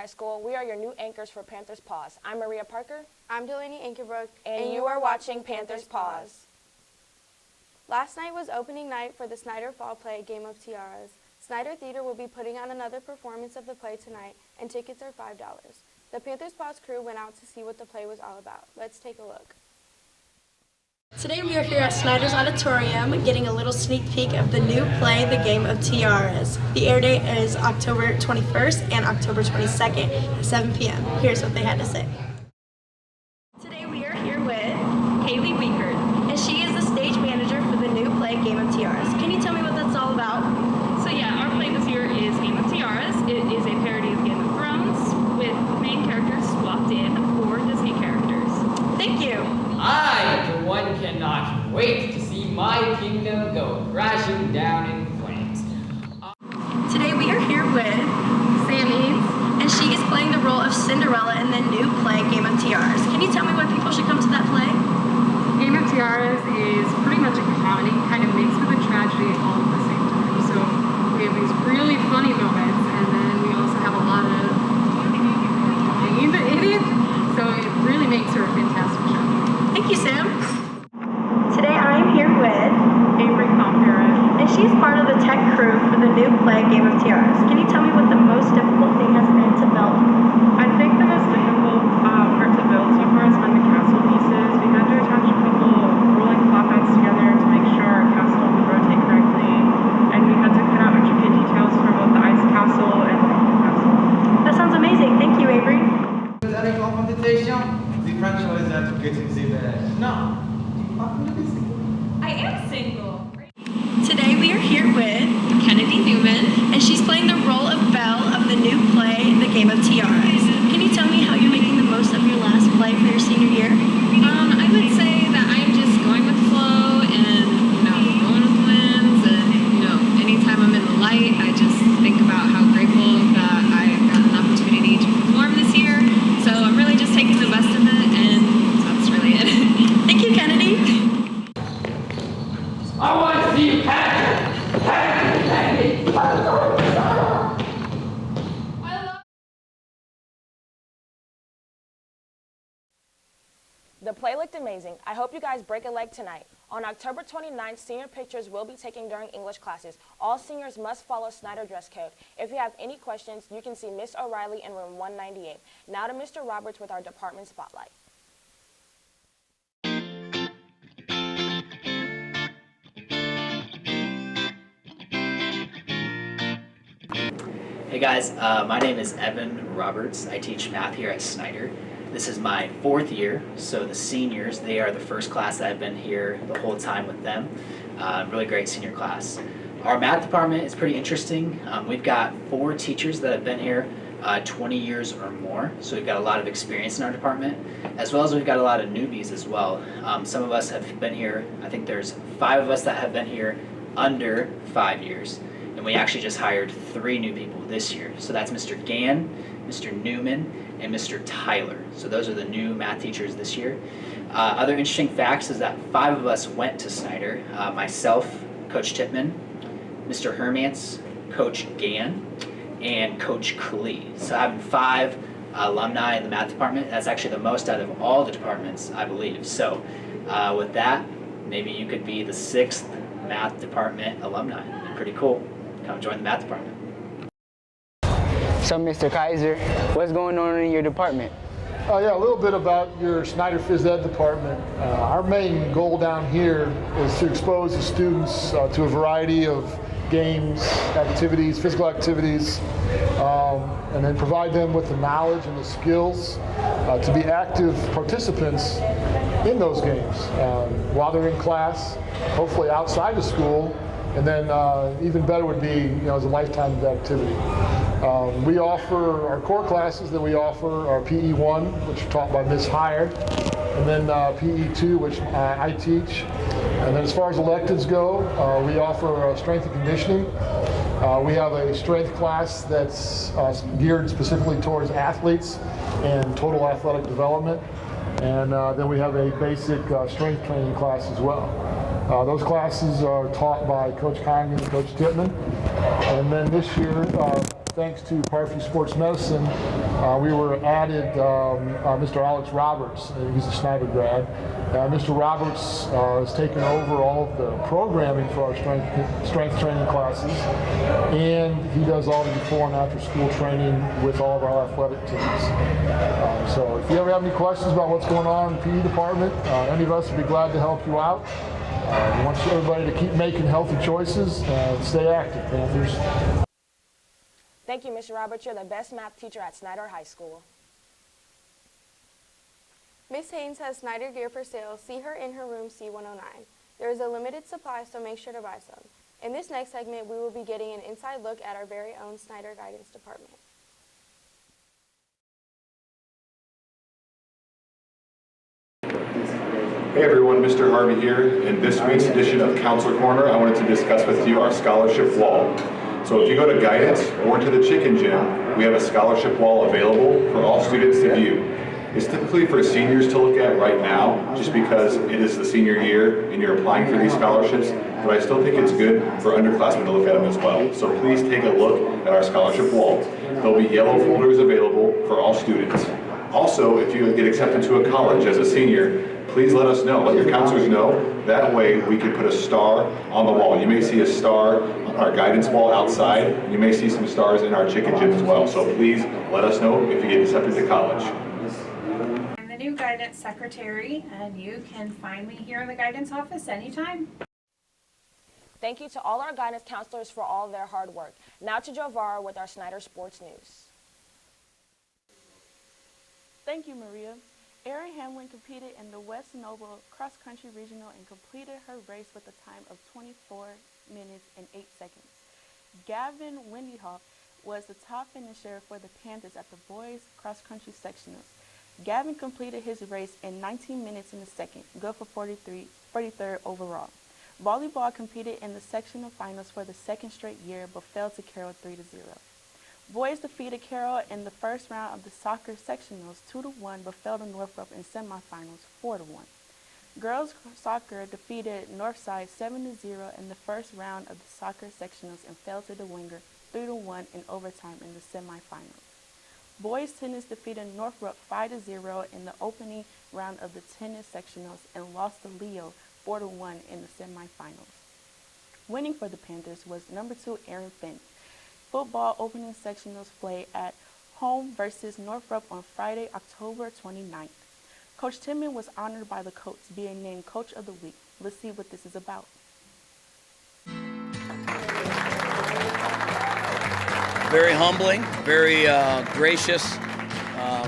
School. We are your new anchors for Panthers Pause. I'm Maria Parker. I'm Delaney Ankerbrook. And you are watching Panthers Pause. Last night was opening night for the Snyder Fall Play Game of Tiaras. Snyder Theater will be putting on another performance of the play tonight, and tickets are $5. The Panthers Pause crew went out to see what the play was all about. Let's take a look. Today we are here at Snyder's Auditorium getting a little sneak peek of the new play, The Game of Tiaras. The air date is October 21st and October 22nd at 7 p.m. Here's what they had to say. Today we are here with Kaylei Wiechart, and she is the stage manager for the new play, Game of Tiaras. Can you tell me what that's all about? So yeah, our play this year is Game of Tiaras. It is a parody of Game of Thrones with the main characters swapped in for Disney characters. Thank you. I, for one, cannot wait to see my kingdom go crashing down in flames. Today we are here with Eads, and she is playing the role of Cinderella in the new play, Game of Tiaras. Can you tell me why people should come to that play? Game of Tiaras is pretty much a comedy, kind of mixed with a tragedy all at the same time. So we have these really funny moments, and then we also have a lot of pain in it. So it really makes her a fantastic show. Thank you, Sam. Today I am here with Avery, Comparet. and she's part of the tech crew for the new play, Game of Tiaras. Can you tell me what the most difficult thing has been to build? I think the most difficult part to build so far has been the castle pieces. We had to attach a couple rolling flop outs together to make sure our castle would rotate correctly, and we had to cut out intricate details for both the ice castle and the cold castle. That sounds amazing. Thank you, Avery. I am single. Today we are here with Kenadie, Newman. and she's playing the role of Belle of the new play, The Game of Tiaras. Can you tell me how you're making the most of your last play for your senior year? I would say that I'm just going with the flow and, rolling with the winds, and, anytime I'm in the light, I just think about how grateful that I got an opportunity to perform this year. So I'm really just taking the best of it, and that's really it. Thank you, Kennedy. I want to see you catch it! The play looked amazing. I hope you guys break a leg tonight. On October 29th, senior pictures will be taken during English classes. All seniors must follow Snyder dress code. If you have any questions, you can see Miss O'Reilly in room 198. Now to Mr. Roberts with our department spotlight. Hey guys, my name is Evan Roberts. I teach math here at Snyder. This is my 4th year, so the seniors, they are the first class that I've been here the whole time with them. Really great senior class. Our math department is pretty interesting. We've got 4 teachers that have been here 20 years or more, so we've got a lot of experience in our department, as well as we've got a lot of newbies as well. Some of us have been here, I think there's 5 of us that have been here under 5 years. And we actually just hired 3 new people this year. So that's Mr. Gann, Mr. Newman, and Mr. Tyler. So those are the new math teachers this year. Other interesting facts is that 5 of us went to Snyder. Myself, Coach Tippman, Mr. Hermance, Coach Gann, and Coach Kaylei. So having 5 alumni in the math department, that's actually the most out of all the departments, I believe. So with that, maybe you could be the 6th math department alumni. Pretty cool. Come join the math department. So, Mr. Kaiser, what's going on in your department? Yeah, a little bit about your Snyder Phys Ed department. Our main goal down here is to expose the students to a variety of games, activities, physical activities, and then provide them with the knowledge and the skills to be active participants in those games while they're in class, hopefully outside of school, and then even better would be, as a lifetime of activity. We offer our core classes that we offer are PE1, which is taught by Ms. Hyatt, and then PE2, which I teach. And then as far as electives go, we offer strength and conditioning. We have a strength class that's geared specifically towards athletes and total athletic development. And then we have a basic strength training class as well. Those classes are taught by Coach Condon and Coach Tippman. And then this year, thanks to Parkview Sports Medicine, we were added Mr. Alex Roberts. He's a Snyder grad. Mr. Roberts has taken over all of the programming for our strength training classes, and he does all the before and after school training with all of our athletic teams. So if you ever have any questions about what's going on in the PE department, any of us would be glad to help you out. We want everybody to keep making healthy choices and stay active, Panthers. Thank you, Mr. Roberts. You're the best math teacher at Snyder High School. Miss Haynes has Snyder gear for sale. See her in her room C109. There is a limited supply, so make sure to buy some. In this next segment, we will be getting an inside look at our very own Snyder Guidance Department. Hey everyone, Mr. Harvey here. In this week's edition of Counselor Corner, I wanted to discuss with you our scholarship wall. So if you go to Guidance or to the Chicken Gym, we have a scholarship wall available for all students to view. It's typically for seniors to look at right now, just because it is the senior year and you're applying for these scholarships, but I still think it's good for underclassmen to look at them as well. So please take a look at our scholarship wall. There'll be yellow folders available for all students. Also, if you get accepted to a college as a senior, please let us know, let your counselors know. That way we can put a star on the wall. You may see a star on our guidance wall outside. You may see some stars in our chicken gym as well. So please let us know if you get accepted to college. I'm the new guidance secretary, and you can find me here in the guidance office anytime. Thank you to all our guidance counselors for all their hard work. Now to Jovara with our Snyder Sports News. Thank you, Maria. Erin Hamlin competed in the West Noble Cross Country Regional and completed her race with a time of 24 minutes and 8 seconds. Gavin Wendyhoff was the top finisher for the Panthers at the boys cross country sectionals. Gavin completed his race in 19 minutes and a second, good for 43rd overall. Volleyball competed in the sectional finals for the second straight year, but fell to Carroll 3-0. Boys defeated Carroll in the first round of the soccer sectionals 2-1, but fell to Northrop in semifinals 4-1. Girls soccer defeated Northside 7-0 in the first round of the soccer sectionals and fell to the Winger 3-1 in overtime in the semifinals. Boys tennis defeated Northrop 5-0 in the opening round of the tennis sectionals and lost to Leo 4-1 in the semifinals. Winning for the Panthers was number 2 Aaron Finn. Football opening sectionals play at home versus Northrop on Friday, October 29th. Coach Timmon was honored by the coach, being named Coach of the Week. Let's see what this is about. Very humbling, very gracious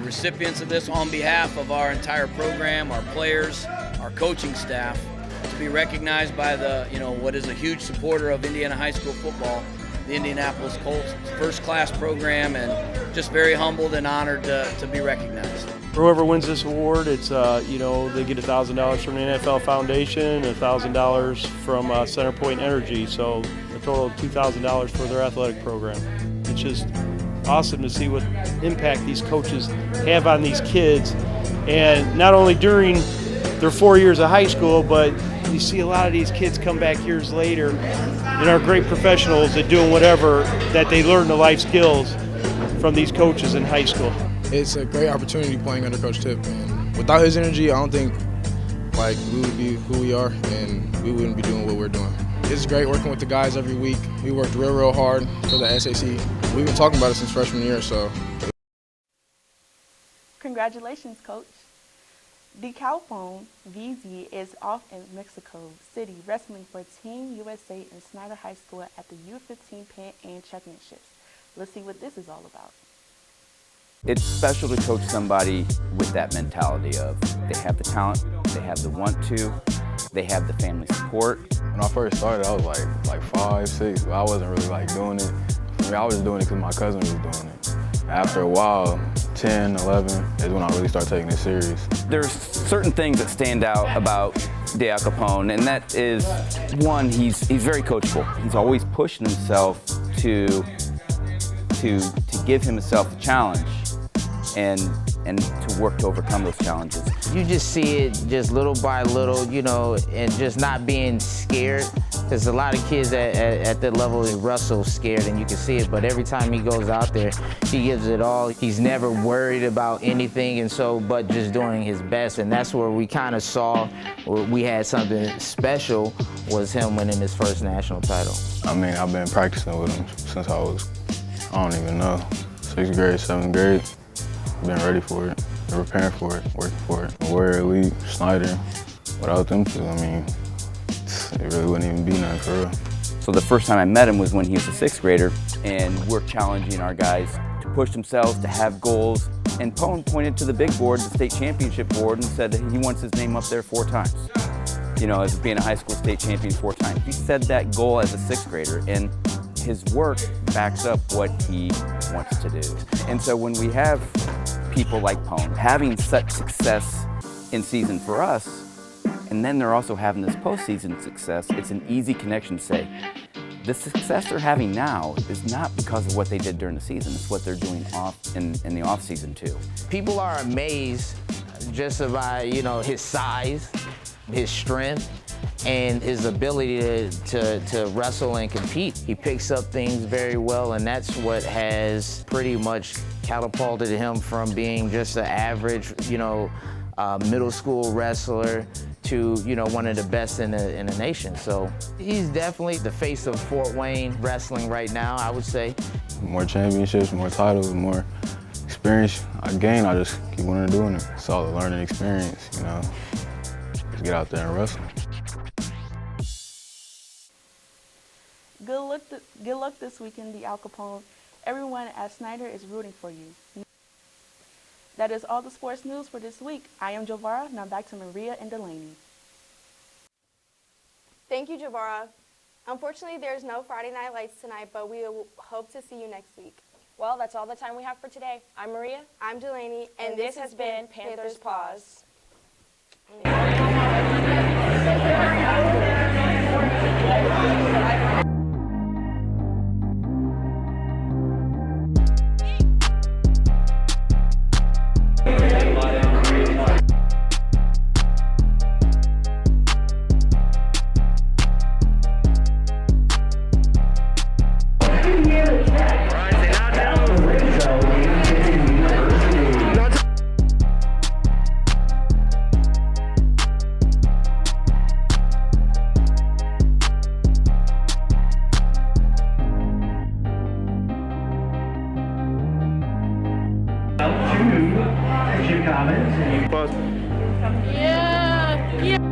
recipients of this on behalf of our entire program, our players, our coaching staff, to be recognized by the, what is a huge supporter of Indiana high school football, the Indianapolis Colts first-class program, and just very humbled and honored to be recognized. Whoever wins this award, it's they get $1,000 from the NFL Foundation, $1,000 from Centerpoint Energy, so a total of $2,000 for their athletic program. It's just awesome to see what impact these coaches have on these kids, and not only during their 4 years of high school, but you see a lot of these kids come back years later and are great professionals at doing whatever that they learn the life skills from these coaches in high school. It's a great opportunity playing under Coach Tip, and without his energy, I don't think we would be who we are, and we wouldn't be doing what we're doing. It's great working with the guys every week. We worked real hard for the SAC. We've been talking about it since freshman year, so. Congratulations, Coach. The Calpone VZ is off in Mexico City wrestling for Team USA and Snyder High School at the U15 Pan Am Championships. Let's see what this is all about. It's special to coach somebody with that mentality of they have the talent, they have the want to, they have the family support. When I first started, I was like 5, 6, but I wasn't really doing it. I was doing it because my cousin was doing it. After a while, 10, 11 is when I really started taking it serious. There's certain things that stand out about De Capone, and that is, one, he's very coachable. He's always pushing himself to give himself a challenge and and to work to overcome those challenges. You just see it just little by little, you know, and just not being scared. There's a lot of kids at that level they wrestle scared, and you can see it, but every time he goes out there, he gives it all. He's never worried about anything, and so, but just doing his best, and that's where we kind of saw we had something special, was him winning his first national title. I mean, I've been practicing with him since I was, I don't even know, 6th grade, 7th grade. Been ready for it, been preparing for it, working for it. Warrior Elite, Snyder, without them two, I mean, it really wouldn't even be nothing for real. So the first time I met him was when he was a 6th grader, and we're challenging our guys to push themselves, to have goals. And Pone pointed to the big board, the state championship board, and said that he wants his name up there 4 times. You know, as being a high school state champion 4 times. He said that goal as a 6th grader, and his work backs up what he wants to do. And so when we have people like Pone having such success in season for us, and then they're also having this postseason success, it's an easy connection to say, the success they're having now is not because of what they did during the season, it's what they're doing in the off season too. People are amazed just by, you know, his size, his strength, and his ability to wrestle and compete. He picks up things very well, and that's what has pretty much catapulted him from being just an average, you know, middle school wrestler to, you know, one of the best in the nation. So he's definitely the face of Fort Wayne wrestling right now, I would say. More championships, more titles, more experience I gain, I just keep wanting to doing it. It's all a learning experience, you know. Just get out there and wrestle. Good luck this weekend, the Al Capone. Everyone at Snyder is rooting for you. That is all the sports news for this week. I am Javara. Now back to Maria and Delaney. Thank you, Javara. Unfortunately, there's no Friday Night Lights tonight, but we hope to see you next week. Well, that's all the time we have for today. I'm Maria. I'm Delaney. And this has been Panthers Pause. Comments? Yeah.